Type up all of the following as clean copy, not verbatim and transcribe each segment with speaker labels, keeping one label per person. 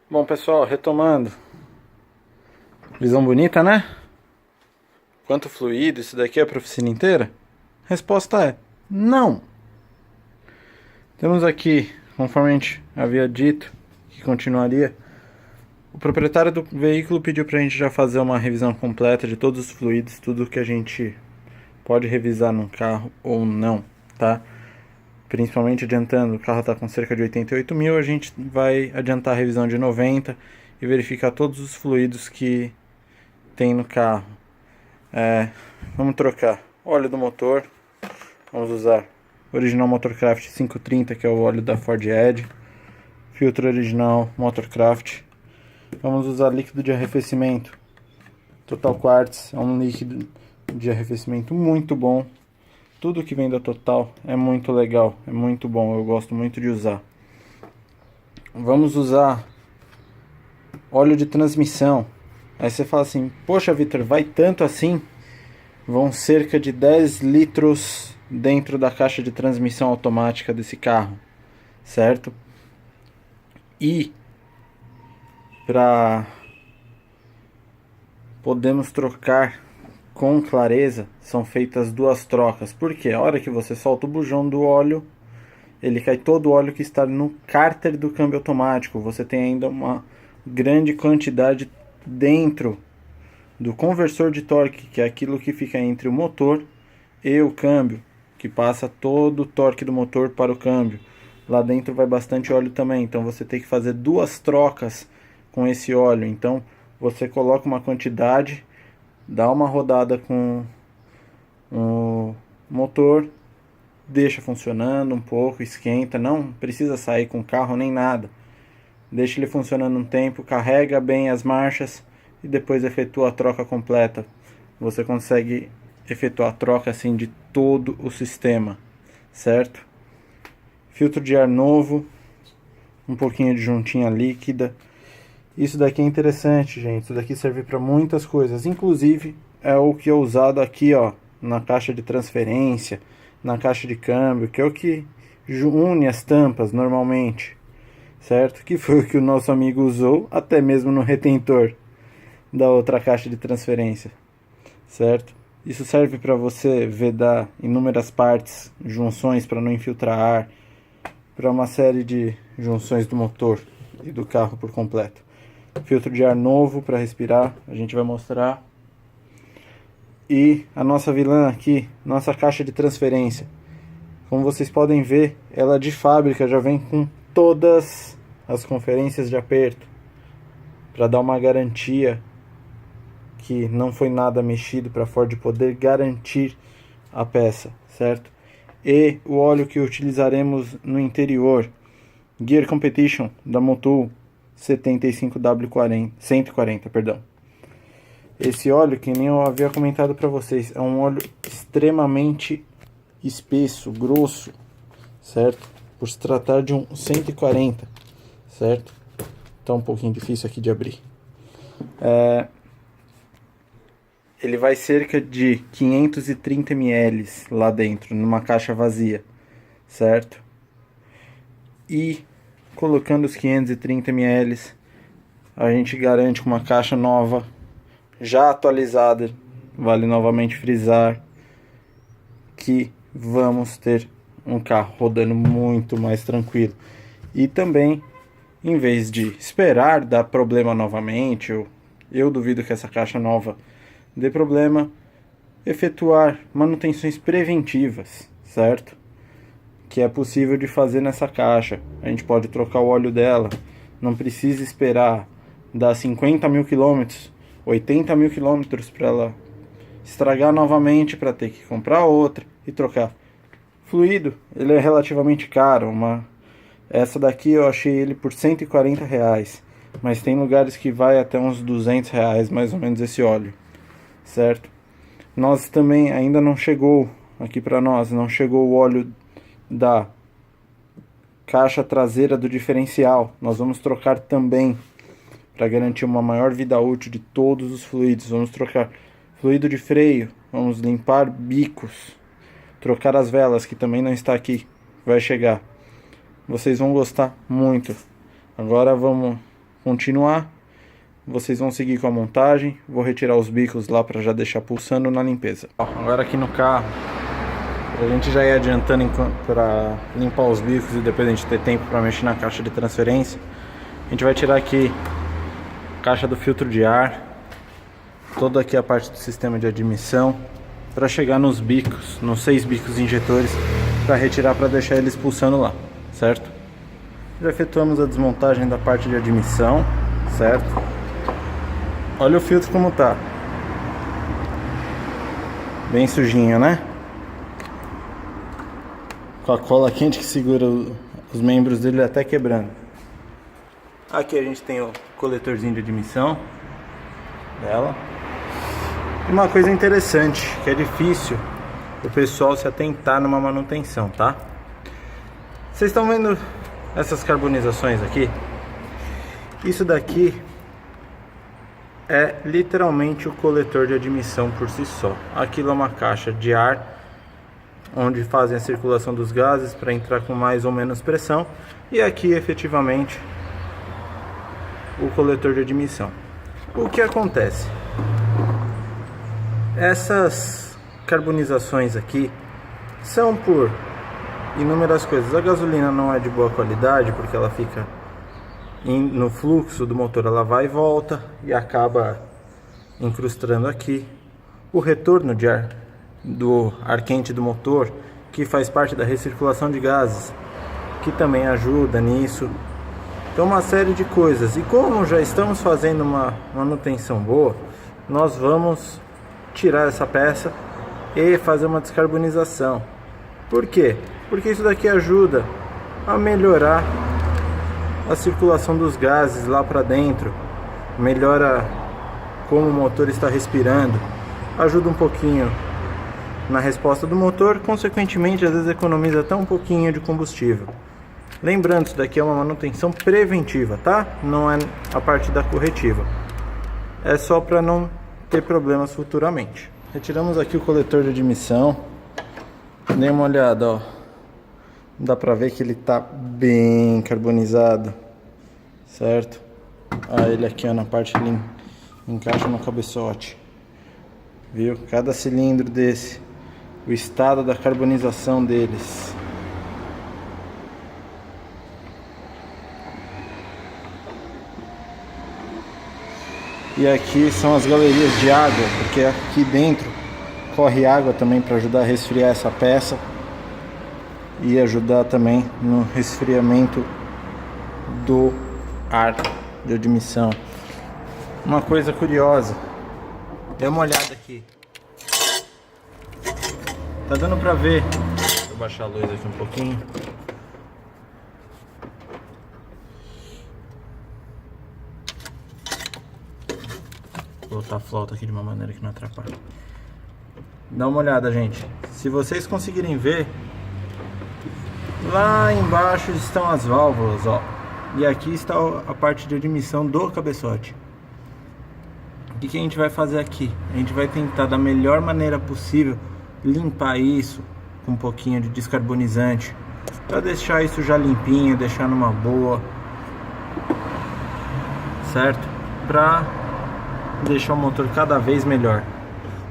Speaker 1: Bom, pessoal, retomando. Visão bonita, né? Quanto fluido, isso daqui é para a oficina inteira? Resposta é não. Temos aqui, conforme a gente havia dito, que continuaria. O proprietário do veículo pediu para a gente já fazer uma revisão completa de todos os fluidos, tudo que a gente pode revisar num carro ou não, tá? Principalmente adiantando, o carro está com cerca de 88 mil, a gente vai adiantar a revisão de 90 e verificar todos os fluidos que tem no carro. Vamos trocar óleo do motor, vamos usar original Motorcraft 530, que é o óleo da Ford Edge, filtro original Motorcraft. Vamos usar líquido de arrefecimento Total Quartz, é um líquido de arrefecimento muito bom. Tudo que vem da Total é muito legal, é muito bom, eu gosto muito de usar. Vamos usar óleo de transmissão. Aí você fala assim, poxa Vitor, vai tanto assim? Vão cerca de 10 litros dentro da caixa de transmissão automática desse carro, certo? E para podemos trocar com clareza, são feitas duas trocas. Porque a hora que você solta o bujão do óleo, ele cai todo o óleo que está no cárter do câmbio automático. Você tem ainda uma grande quantidade dentro do conversor de torque, que é aquilo que fica entre o motor e o câmbio, que passa todo o torque do motor para o câmbio. Lá dentro vai bastante óleo também, então você tem que fazer duas trocas com esse óleo. Então você coloca uma quantidade, dá uma rodada com o motor, deixa funcionando um pouco, esquenta, não precisa sair com o carro nem nada. Deixa ele funcionando um tempo, carrega bem as marchas e depois efetua a troca completa. Você consegue efetuar a troca assim de todo o sistema, certo? Filtro de ar novo, um pouquinho de juntinha líquida. Isso daqui é interessante, gente. Isso daqui serve para muitas coisas, inclusive é o que é usado aqui, ó, na caixa de transferência, na caixa de câmbio, que é o que une as tampas normalmente, certo? Que foi o que o nosso amigo usou, até mesmo no retentor da outra caixa de transferência, certo? Isso serve para você vedar inúmeras partes, junções para não infiltrar ar, para uma série de junções do motor e do carro por completo. Filtro de ar novo para respirar, a gente vai mostrar. E a nossa vilã aqui, nossa caixa de transferência. Como vocês podem ver, ela de fábrica já vem com todas as conferências de aperto, para dar uma garantia que não foi nada mexido, para a Ford poder garantir a peça, certo? E o óleo que utilizaremos no interior, Gear Competition da Motul 75W40, 140, perdão. Esse óleo, que nem eu havia comentado para vocês, é um óleo extremamente espesso, grosso, certo? Por se tratar de um 140, certo? Tá um pouquinho difícil aqui de abrir. Ele vai cerca de 530 ml lá dentro, numa caixa vazia, certo? E colocando os 530 ml, a gente garante uma caixa nova, já atualizada. Vale novamente frisar que vamos ter um carro rodando muito mais tranquilo. E também, em vez de esperar dar problema novamente, eu duvido que essa caixa nova dê problema, efetuar manutenções preventivas, certo? Que é possível de fazer nessa caixa. A gente pode trocar o óleo dela, não precisa esperar dar 50 mil quilômetros, 80 mil quilômetros para ela estragar novamente, para ter que comprar outra e trocar. Fluido, ele é relativamente caro, essa daqui eu achei ele por R$ 140, mas tem lugares que vai até uns R$ 200 mais ou menos esse óleo, certo? Nós também ainda não chegou aqui para nós, não chegou o óleo da caixa traseira do diferencial. Nós vamos trocar também para garantir uma maior vida útil de todos os fluidos. Vamos trocar fluido de freio, vamos limpar bicos, trocar as velas, que também não está aqui, vai chegar. Vocês vão gostar muito. Agora vamos continuar. Vocês vão seguir com a montagem. Vou retirar os bicos lá para já deixar pulsando na limpeza. Agora aqui no carro, a gente já ia adiantando para limpar os bicos e depois a gente ter tempo para mexer na caixa de transferência. A gente vai tirar aqui a caixa do filtro de ar, toda aqui a parte do sistema de admissão, para chegar nos bicos, nos 6 bicos injetores, para retirar, para deixar eles pulsando lá, certo? Já efetuamos a desmontagem da parte de admissão, certo? Olha o filtro como tá. Bem sujinho, né? Com a cola quente que segura os membros dele até quebrando. Aqui a gente tem o coletorzinho de admissão dela. E uma coisa interessante, que é difícil o pessoal se atentar numa manutenção, tá? Vocês estão vendo essas carbonizações aqui? Isso daqui é literalmente o coletor de admissão por si só. Aquilo é uma caixa de ar onde fazem a circulação dos gases para entrar com mais ou menos pressão, e aqui efetivamente o coletor de admissão. O que acontece? Essas carbonizações aqui são por inúmeras coisas. A gasolina não é de boa qualidade porque ela fica no fluxo do motor, ela vai e volta e acaba incrustando aqui. O retorno de ar do ar quente do motor, que faz parte da recirculação de gases, que também ajuda nisso. Então uma série de coisas. E como já estamos fazendo uma manutenção boa, nós vamos tirar essa peça e fazer uma descarbonização. Por quê? Porque isso daqui ajuda a melhorar a circulação dos gases lá para dentro, melhora como o motor está respirando, ajuda um pouquinho na resposta do motor, consequentemente às vezes economiza até um pouquinho de combustível. Lembrando, isso daqui é uma manutenção preventiva, tá? Não é a parte da corretiva, é só para não ter problemas futuramente. Retiramos aqui o coletor de admissão, dê uma olhada, ó. Dá pra ver que ele tá bem carbonizado, certo? Ele aqui, ó, na parte ali encaixa no cabeçote, viu? Cada cilindro desse, o estado da carbonização deles. E aqui são as galerias de água, porque aqui dentro corre água também para ajudar a resfriar essa peça e ajudar também no resfriamento do ar de admissão. Uma coisa curiosa, dê uma olhada aqui, tá dando pra ver? Deixa eu baixar a luz aqui um pouquinho. Vou botar a flauta aqui de uma maneira que não atrapalhe. Dá uma olhada, gente. Se vocês conseguirem ver, lá embaixo estão as válvulas, ó. E aqui está a parte de admissão do cabeçote. O que a gente vai fazer aqui? A gente vai tentar da melhor maneira possível limpar isso com um pouquinho de descarbonizante, para deixar isso já limpinho, deixar numa boa, certo? Para deixar o motor cada vez melhor.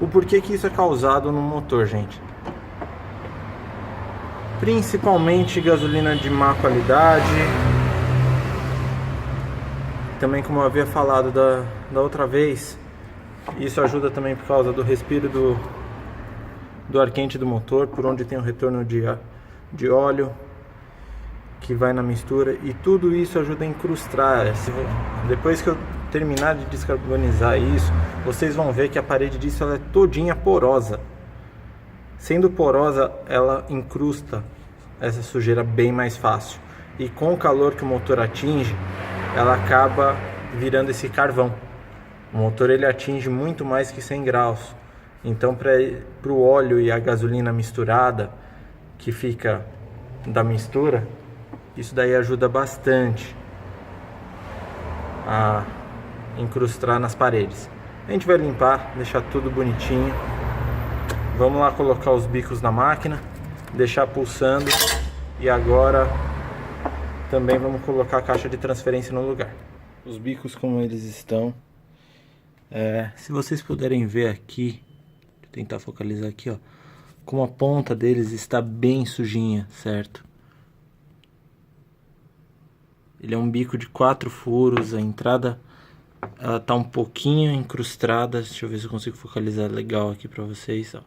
Speaker 1: O porquê que isso é causado no motor, gente? Principalmente gasolina de má qualidade. Também, como eu havia falado da outra vez, isso ajuda também por causa do respiro do ar quente do motor, por onde tem o retorno de óleo que vai na mistura, e tudo isso ajuda a incrustar. Depois que eu terminar de descarbonizar isso, vocês vão ver que a parede disso ela é todinha porosa. Sendo porosa, ela incrusta essa sujeira bem mais fácil, e com o calor que o motor atinge, ela acaba virando esse carvão. O motor ele atinge muito mais que 100 graus. Então para o óleo e a gasolina misturada, que fica da mistura, isso daí ajuda bastante a incrustar nas paredes. A gente vai limpar, deixar tudo bonitinho. Vamos lá colocar os bicos na máquina, deixar pulsando, e agora também vamos colocar a caixa de transferência no lugar. os bicos como eles estão. Se vocês puderem ver aqui, deixa eu tentar focalizar aqui, ó, como a ponta deles está bem sujinha, certo? Ele é um bico de 4 furos, a entrada ela tá um pouquinho incrustada, deixa eu ver se eu consigo focalizar legal aqui pra vocês, ó.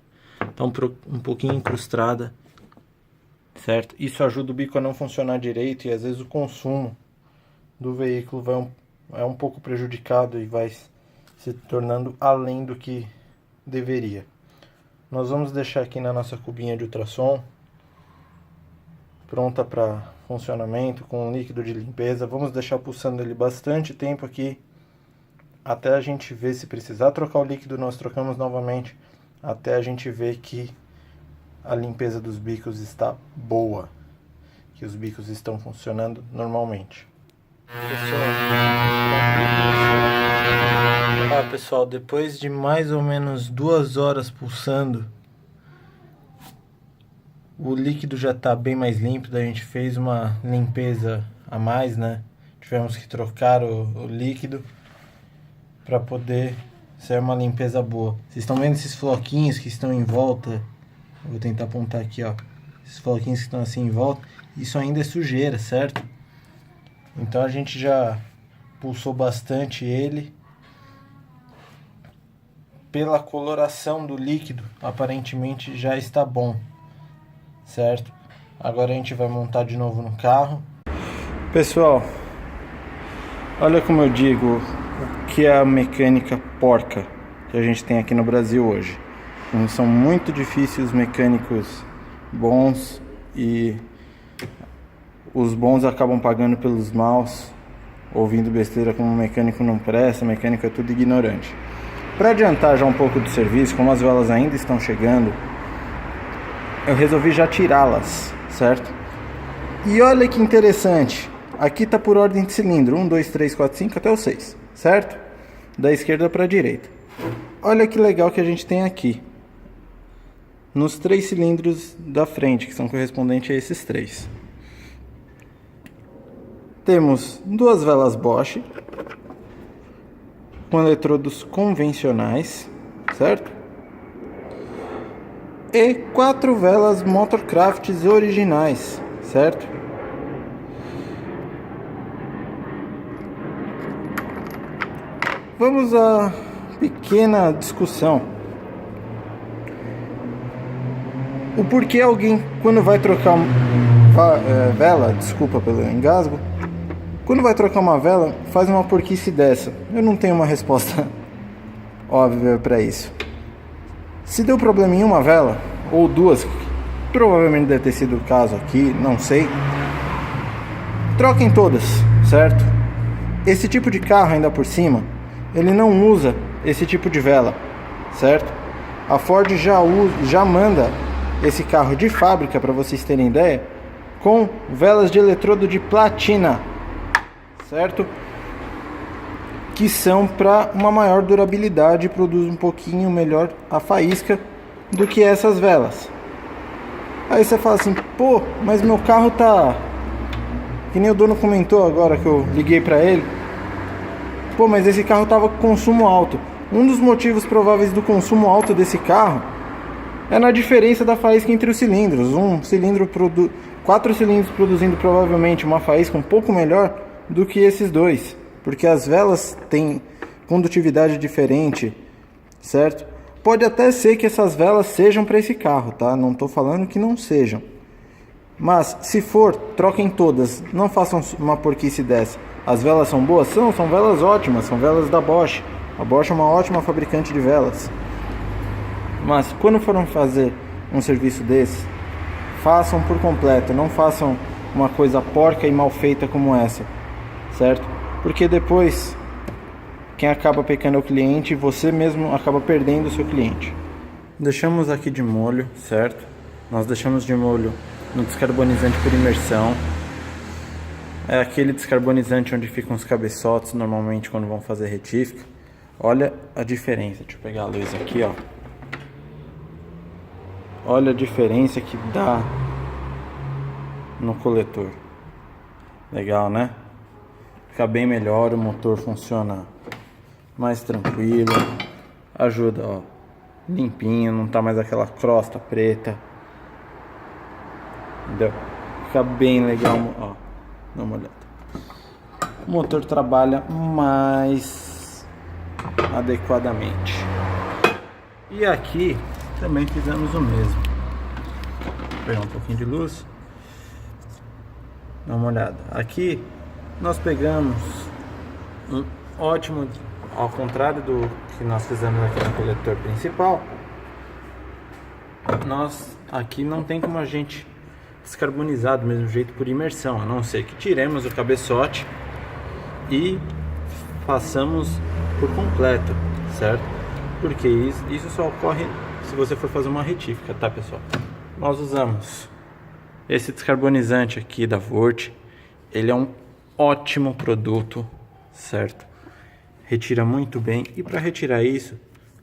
Speaker 1: Tá um pouquinho incrustada, certo? Isso ajuda o bico a não funcionar direito e às vezes o consumo do veículo é um pouco prejudicado e vai se tornando além do que deveria. Nós vamos deixar aqui na nossa cubinha de ultrassom, pronta para funcionamento, com um líquido de limpeza. Vamos deixar pulsando ele bastante tempo aqui, até a gente ver. Se precisar trocar o líquido, nós trocamos novamente, até a gente ver que a limpeza dos bicos está boa, que os bicos estão funcionando normalmente. Pessoal, depois de mais ou menos 2 horas pulsando, o líquido já está bem mais límpido. A gente fez uma limpeza a mais, né? Tivemos que trocar o líquido para poder ser uma limpeza boa. Vocês estão vendo esses floquinhos que estão em volta? Eu vou tentar apontar aqui, ó. Esses floquinhos que estão assim em volta, isso ainda é sujeira, certo? Então a gente já pulsou bastante ele. Pela coloração do líquido, aparentemente já está bom, certo? Agora a gente vai montar de novo no carro. Pessoal, olha como eu digo o que é a mecânica porca que a gente tem aqui no Brasil hoje. São muito difíceis os mecânicos bons e os bons acabam pagando pelos maus, ouvindo besteira como o mecânico não presta, mecânico é tudo ignorante. Para adiantar já um pouco do serviço, como as velas ainda estão chegando, eu resolvi já tirá-las, certo? E olha que interessante, aqui tá por ordem de cilindro, 1, 2, 3, 4, 5 até o 6, certo? Da esquerda para a direita. Olha que legal que a gente tem aqui, nos 3 cilindros da frente, que são correspondentes a esses 3. Temos 2 velas Bosch, com eletrodos convencionais, certo? E 4 velas Motorcrafts originais, certo? Vamos à pequena discussão. O porquê alguém, quando vai trocar vela, desculpa pelo engasgo, quando vai trocar uma vela, faz uma porquice dessa? Eu não tenho uma resposta óbvia para isso. Se deu problema em uma vela, ou 2, provavelmente deve ter sido o caso aqui, não sei, troquem todas, certo? Esse tipo de carro, ainda por cima, ele não usa esse tipo de vela, certo? A Ford já manda esse carro de fábrica, para vocês terem ideia, com velas de eletrodo de platina, certo? Que são para uma maior durabilidade e produz um pouquinho melhor a faísca do que essas velas. Aí você fala assim, pô, mas meu carro tá... Que nem o dono comentou agora que eu liguei para ele. Pô, mas esse carro tava com consumo alto. Um dos motivos prováveis do consumo alto desse carro é na diferença da faísca entre os cilindros. 4 cilindros produzindo provavelmente uma faísca um pouco melhor do que esses 2, porque as velas têm condutividade diferente, certo? Pode até ser que essas velas sejam para esse carro, tá? Não estou falando que não sejam, mas se for, troquem todas, não façam uma porquice dessa. As velas são boas? São velas ótimas, são velas da Bosch. A Bosch é uma ótima fabricante de velas, mas quando forem fazer um serviço desse, façam por completo, não façam uma coisa porca e mal feita como essa, certo? Porque depois quem acaba pecando é o cliente e você mesmo acaba perdendo o seu cliente. Deixamos aqui de molho, certo? Nós deixamos de molho no descarbonizante por imersão. É aquele descarbonizante onde ficam os cabeçotes normalmente quando vão fazer retífica. Olha a diferença, deixa eu pegar a luz aqui, ó. Olha a diferença que dá no coletor. Legal, né? fica bem melhor, o motor funciona mais tranquilo, ajuda, ó, limpinho, não tá mais aquela crosta preta, entendeu? Fica bem legal, ó, dá uma olhada. O motor trabalha mais adequadamente. E aqui também fizemos o mesmo. Vou pegar um pouquinho de luz. Dá uma olhada. Aqui nós pegamos um ótimo, ao contrário do que nós fizemos aqui no coletor principal, nós aqui não tem como a gente descarbonizar do mesmo jeito por imersão, a não ser que tiremos o cabeçote e façamos por completo, certo? Porque isso só ocorre se você for fazer uma retífica, tá, pessoal? Nós usamos esse descarbonizante aqui da Vort. Ele é um ótimo produto, certo? Retira muito bem. E para retirar isso,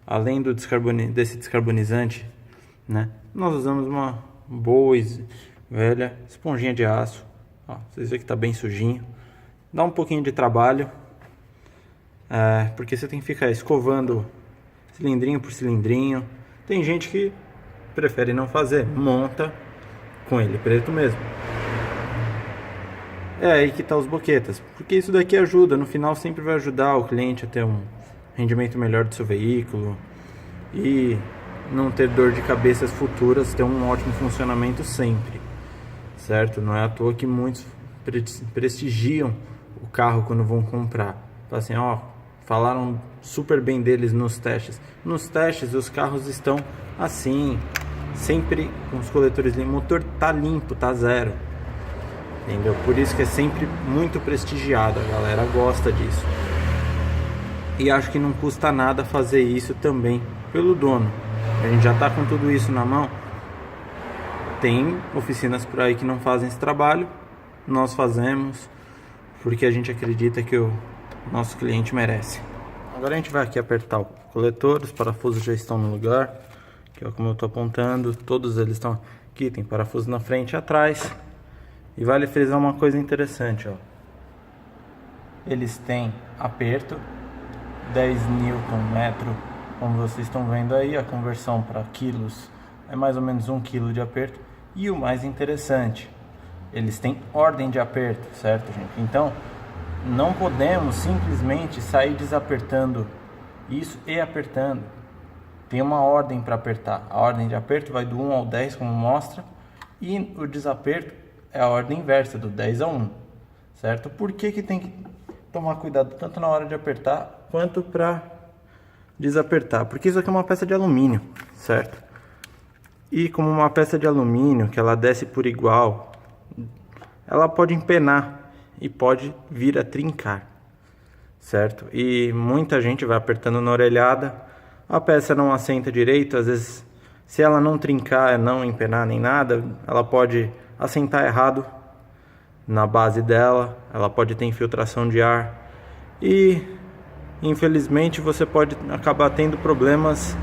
Speaker 1: além desse descarbonizante, né, nós usamos uma boa velha esponjinha de aço. Ó, vocês veem que tá bem sujinho. Dá um pouquinho de trabalho, porque você tem que ficar escovando cilindrinho por cilindrinho. Tem gente que prefere não fazer, monta com ele preto mesmo. É aí que tá os boquetas, porque isso daqui ajuda, no final sempre vai ajudar o cliente a ter um rendimento melhor do seu veículo e não ter dor de cabeças futuras, ter um ótimo funcionamento sempre, certo? Não é à toa que muitos prestigiam o carro quando vão comprar. Então, assim, ó, falaram super bem deles nos testes. Nos testes os carros estão assim, sempre com os coletores limpos, o motor tá limpo, tá zero, entendeu? Por isso que é sempre muito prestigiado, a galera gosta disso. E acho que não custa nada fazer isso também pelo dono. A gente já tá com tudo isso na mão. Tem oficinas por aí que não fazem esse trabalho, nós fazemos porque a gente acredita que o nosso cliente merece. Agora a gente vai aqui apertar o coletor, os parafusos já estão no lugar, que é como eu estou apontando, todos eles estão aqui, tem parafuso na frente e atrás. E vale frisar uma coisa interessante, ó. Eles têm aperto, 10 Nm, como vocês estão vendo aí, a conversão para quilos é mais ou menos 1 kg de aperto. E o mais interessante, eles têm ordem de aperto, certo, gente? Então, não podemos simplesmente sair desapertando isso e apertando. Tem uma ordem para apertar. A ordem de aperto vai do 1 ao 10, como mostra, e o desaperto é a ordem inversa, do 10 ao 1, certo? Por que que tem que tomar cuidado tanto na hora de apertar quanto para desapertar? Porque isso aqui é uma peça de alumínio, certo? E como uma peça de alumínio que ela desce por igual, ela pode empenar e pode vir a trincar, certo? E muita gente vai apertando na orelhada, a peça não assenta direito, às vezes se ela não trincar, não empenar nem nada, ela pode assentar errado na base dela, ela pode ter infiltração de ar e infelizmente você pode acabar tendo problemas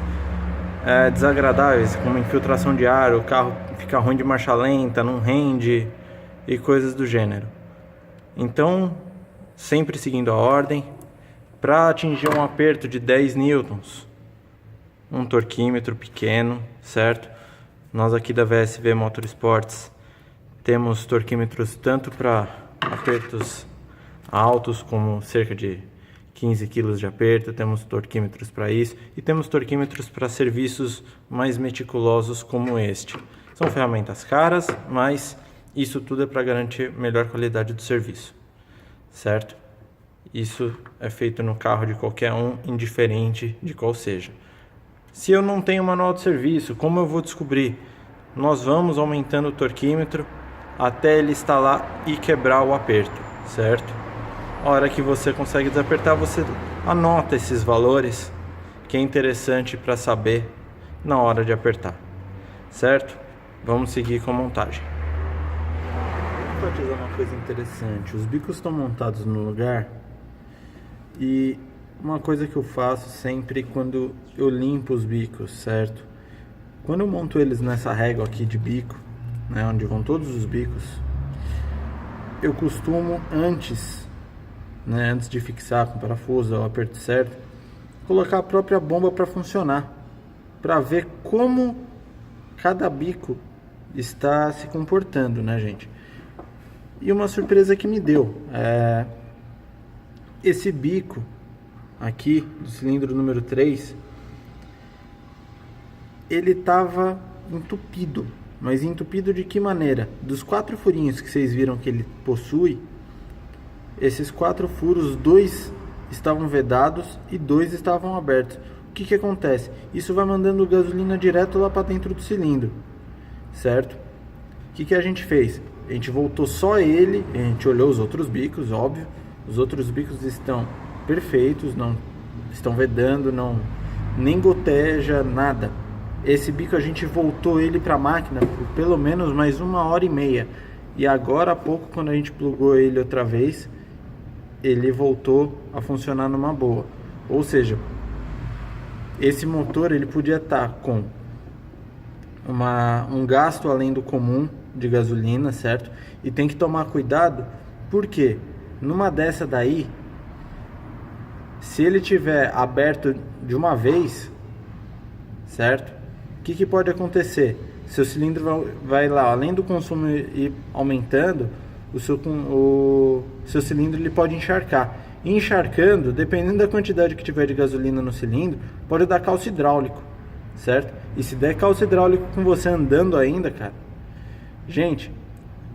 Speaker 1: desagradáveis, como infiltração de ar, o carro fica ruim de marcha lenta, não rende e coisas do gênero. Então, sempre seguindo a ordem, para atingir um aperto de 10 newtons, um torquímetro pequeno, certo? Nós aqui da VSV Motorsports temos torquímetros tanto para apertos altos, como cerca de 15 kg de aperto, temos torquímetros para isso, e temos torquímetros para serviços mais meticulosos como este. São ferramentas caras, mas isso tudo é para garantir melhor qualidade do serviço, certo? Isso é feito no carro de qualquer um, indiferente de qual seja. Se eu não tenho manual de serviço, como eu vou descobrir? Nós vamos aumentando o torquímetro até ele instalar e quebrar o aperto, certo? A hora que você consegue desapertar, você anota esses valores, que é interessante para saber na hora de apertar, certo? Vamos seguir com a montagem. Vou enfatizar uma coisa interessante: os bicos estão montados no lugar, e uma coisa que eu faço sempre quando eu limpo os bicos, certo? Quando eu monto eles nessa régua aqui de bico, onde vão todos os bicos, eu costumo, antes né, antes de fixar com parafuso ou aperto certo, colocar a própria bomba para funcionar, para ver como cada bico está se comportando, né, gente? E uma surpresa que me deu esse bico aqui do cilindro número 3, ele estava entupido. Mas entupido de que maneira? Dos 4 furinhos que vocês viram que ele possui, esses 4 furos, 2 estavam vedados e 2 estavam abertos. O que acontece? Isso vai mandando gasolina direto lá para dentro do cilindro, certo? O que a gente fez? A gente voltou só ele, a gente olhou os outros bicos, óbvio. Os outros bicos estão perfeitos, não estão vedando, não, nem goteja, nada. Esse bico a gente voltou ele para a máquina por pelo menos mais 1h30. E agora há pouco, quando a gente plugou ele outra vez, ele voltou a funcionar numa boa. Ou seja, esse motor ele podia estar com um gasto além do comum de gasolina, certo? E tem que tomar cuidado, porque numa dessa daí, se ele tiver aberto de uma vez, certo? O que pode acontecer? Seu cilindro vai lá, além do consumo ir aumentando, o seu cilindro ele pode encharcar. E encharcando, dependendo da quantidade que tiver de gasolina no cilindro, pode dar calço hidráulico, certo? E se der calço hidráulico com você andando ainda, cara, gente,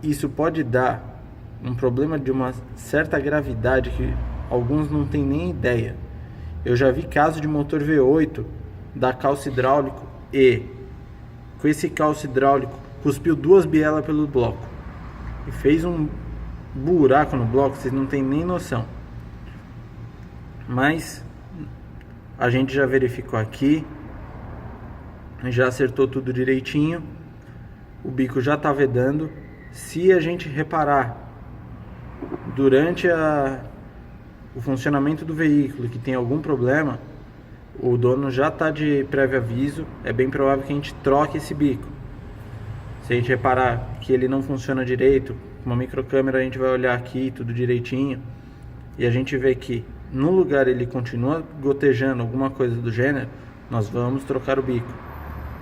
Speaker 1: isso pode dar um problema de uma certa gravidade que alguns não têm nem ideia. Eu já vi caso de motor V8 dar calço hidráulico e com esse calço hidráulico cuspiu 2 bielas pelo bloco e fez um buraco no bloco, vocês não têm nem noção. Mas a gente já verificou aqui, já acertou tudo direitinho, o bico já está vedando. Se a gente reparar durante o funcionamento do veículo que tem algum problema, o dono já está de prévio aviso, é bem provável que a gente troque esse bico. Se a gente reparar que ele não funciona direito, com uma microcâmera a gente vai olhar aqui tudo direitinho, e a gente vê que no lugar ele continua gotejando alguma coisa do gênero, nós vamos trocar o bico,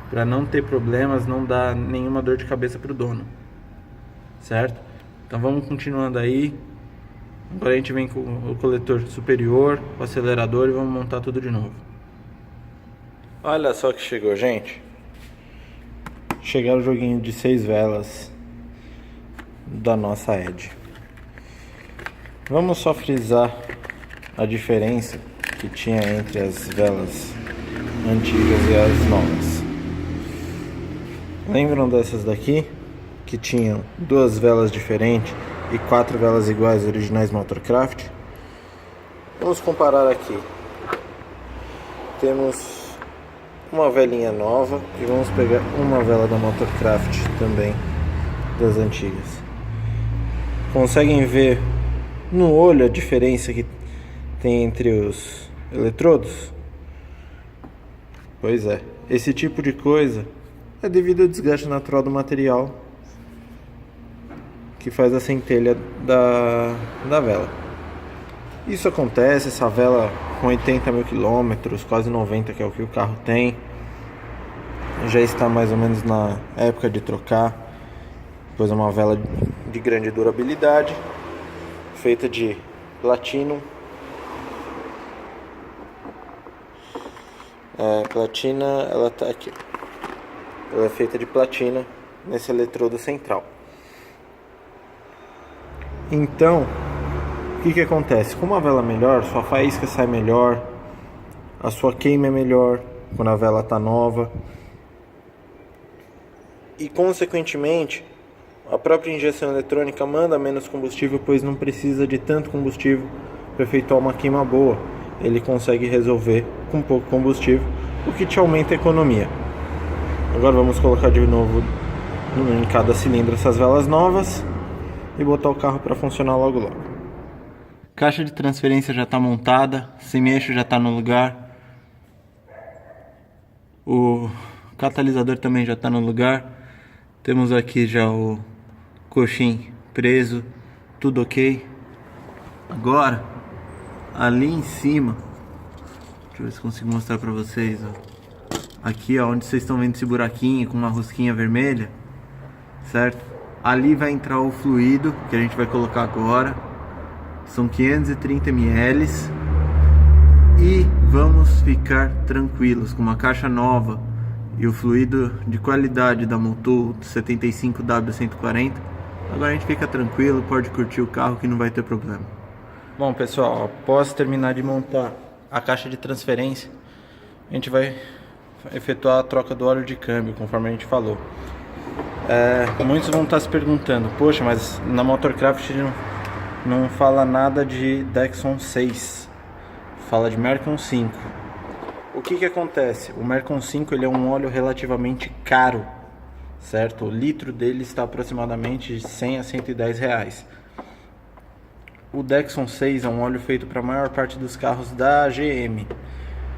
Speaker 1: para não ter problemas, não dar nenhuma dor de cabeça para o dono, certo? Então vamos continuando aí. Agora a gente vem com o coletor superior, o acelerador, e vamos montar tudo de novo. Olha só que chegou, gente. Chegaram o joguinho de 6 velas da nossa Edge. Vamos só frisar a diferença que tinha entre as velas antigas e as novas. Lembram dessas daqui? Que tinham 2 velas diferentes e 4 velas iguais originais Motorcraft? Vamos comparar aqui. Temos uma velinha nova e vamos pegar uma vela da Motorcraft também, das antigas. Conseguem ver no olho a diferença que tem entre os eletrodos? Pois é, esse tipo de coisa é devido ao desgaste natural do material que faz a centelha da vela. Isso acontece, essa vela com 80 mil quilômetros, quase 90, que é o que o carro tem, já está mais ou menos na época de trocar, pois é uma vela de grande durabilidade, feita de platino. Platina, ela tá aqui. Ela é feita de platina nesse eletrodo central. Então, o que acontece? Com uma vela melhor, sua faísca sai melhor, a sua queima é melhor quando a vela está nova. E consequentemente, a própria injeção eletrônica manda menos combustível, pois não precisa de tanto combustível para efetuar uma queima boa. Ele consegue resolver com pouco combustível, o que te aumenta a economia. Agora vamos colocar de novo em cada cilindro essas velas novas e botar o carro para funcionar logo logo. Caixa de transferência já está montada, semi-eixo já está no lugar, o catalisador também já está no lugar. Temos aqui já o coxim preso, tudo ok. Agora ali em cima, deixa eu ver se consigo mostrar pra vocês, ó. Aqui, ó, onde vocês estão vendo esse buraquinho com uma rosquinha vermelha, certo? Ali vai entrar o fluido que a gente vai colocar agora. São 530 ml. E vamos ficar tranquilos com uma caixa nova e o fluido de qualidade da Motul 75W140. Agora a gente fica tranquilo, pode curtir o carro que não vai ter problema. Bom, pessoal, após terminar de montar a caixa de transferência, a gente vai efetuar a troca do óleo de câmbio, conforme a gente falou. Muitos vão estar se perguntando: poxa, mas na Motorcraft não fala nada de Dexon 6, fala de Mercon 5. O que acontece? O Mercon 5 ele é um óleo relativamente caro, certo? O litro dele está aproximadamente de 100 a 110 reais. O Dexon 6 é um óleo feito para a maior parte dos carros da GM.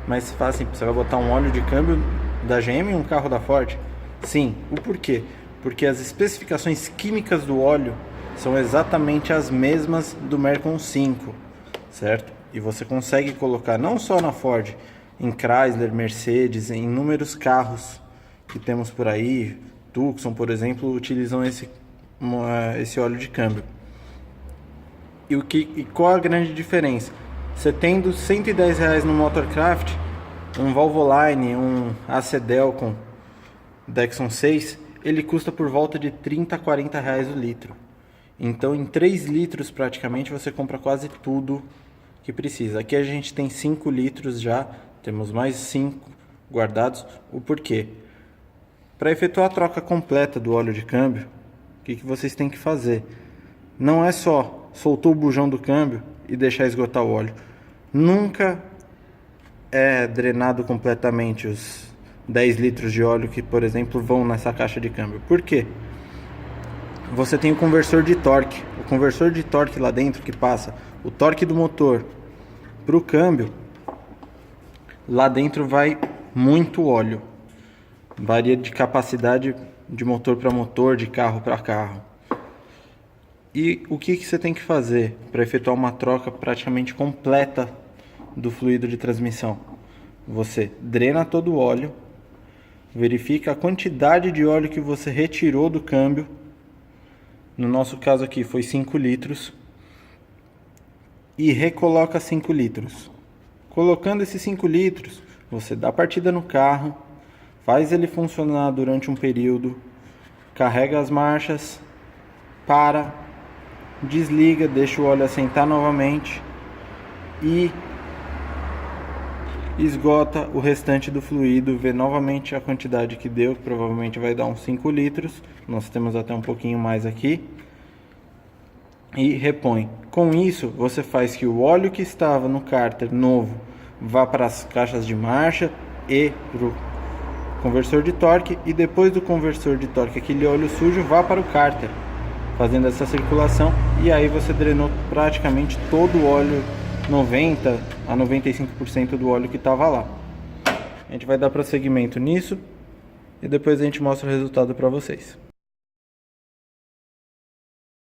Speaker 1: Mas se fala assim, você vai botar um óleo de câmbio da GM em um carro da Ford? Sim. O porquê? Porque as especificações químicas do óleo são exatamente as mesmas do Mercon 5, certo? E você consegue colocar não só na Ford, em Chrysler, Mercedes, em inúmeros carros que temos por aí. Tucson, por exemplo, utilizam esse óleo de câmbio. E qual a grande diferença? Você tendo 110 reais no Motorcraft, um Valvoline, um AC Delcon Dexon 6, ele custa por volta de 30 a 40 reais o litro. Então em 3 litros praticamente você compra quase tudo que precisa. Aqui a gente tem 5 litros já, temos mais 5 guardados. O porquê? Para efetuar a troca completa do óleo de câmbio, o que vocês têm que fazer? Não é só soltou o bujão do câmbio e deixar esgotar o óleo. Nunca é drenado completamente os 10 litros de óleo que, por exemplo, vão nessa caixa de câmbio. Por quê? Você tem o conversor de torque. O conversor de torque lá dentro que passa o torque do motor para o câmbio. Lá dentro vai muito óleo. Varia de capacidade de motor para motor, de carro para carro. E o que você tem que fazer para efetuar uma troca praticamente completa do fluido de transmissão? Você drena todo o óleo, verifica a quantidade de óleo que você retirou do câmbio. No nosso caso aqui foi 5 litros. E recoloca 5 litros. Colocando esses 5 litros, você dá partida no carro, faz ele funcionar durante um período, carrega as marchas, para, desliga, deixa o óleo assentar novamente e esgota o restante do fluido, vê novamente a quantidade que deu, que provavelmente vai dar uns 5 litros, nós temos até um pouquinho mais aqui, e repõe. Com isso, você faz que o óleo que estava no cárter novo vá para as caixas de marcha e para o conversor de torque, e depois do conversor de torque aquele óleo sujo vá para o cárter, fazendo essa circulação, e aí você drenou praticamente todo o óleo, 90 a 95% do óleo que estava lá. A gente vai dar prosseguimento nisso e depois a gente mostra o resultado para vocês.